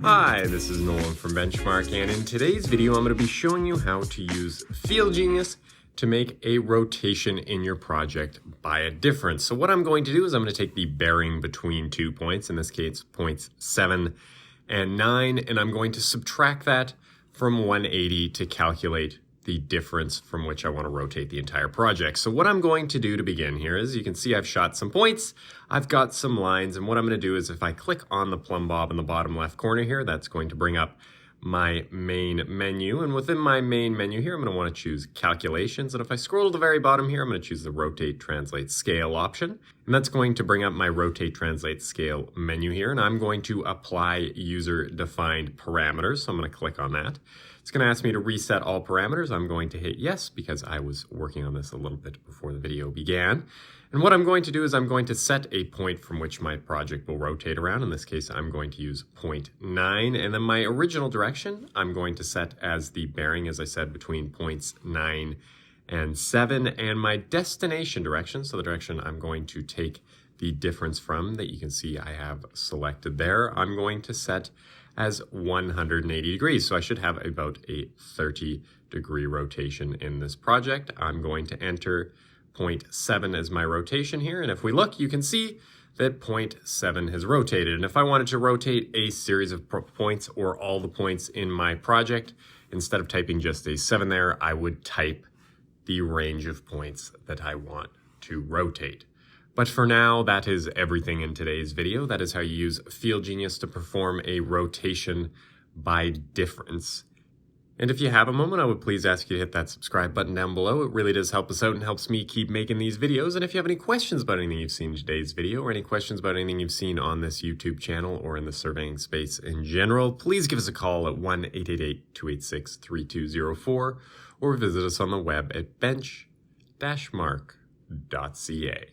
Hi, this is Nolan from Benchmark, and in today's video I'm going to be showing you how to use FieldGenius to make a rotation in your project by a difference. So what I'm going to do is I'm going to take the bearing between 2 points, in this case points 7 and 9, and I'm going to subtract that from 180 to calculate the difference from which I want to rotate the entire project. So what I'm going to do to begin here is, you can see I've shot some points, I've got some lines, and what I'm going to do is if I click on the plumb bob in the bottom left corner here, that's going to bring up my main menu. And within my main menu here, I'm going to want to choose calculations. And if I scroll to the very bottom here, I'm going to choose the rotate, translate, scale option. And that's going to bring up my rotate, translate, scale menu here. And I'm going to apply user defined parameters. So I'm going to click on that. It's going to ask me to reset all parameters. I'm going to hit yes because I was working on this a little bit before the video began. And what I'm going to do is I'm going to set a point from which my project will rotate around. In this case, I'm going to use 0.9. And then my original direction, I'm going to set as the bearing, as I said, between points 9 and 7. And my destination direction, so the direction I'm going to take the difference from that you can see I have selected there, I'm going to set as 180 degrees. So I should have about a 30-degree rotation in this project. I'm going to enter 0.7 as my rotation here. And if we look, you can see that 0.7 has rotated. And if I wanted to rotate a series of points or all the points in my project, instead of typing just a 7 there, I would type the range of points that I want to rotate. But for now, that is everything in today's video. That is how you use FieldGenius to perform a rotation by difference. And if you have a moment, I would please ask you to hit that subscribe button down below. It really does help us out and helps me keep making these videos. And if you have any questions about anything you've seen in today's video, or any questions about anything you've seen on this YouTube channel or in the surveying space in general, please give us a call at 1-888-286-3204 or visit us on the web at bench-mark.ca.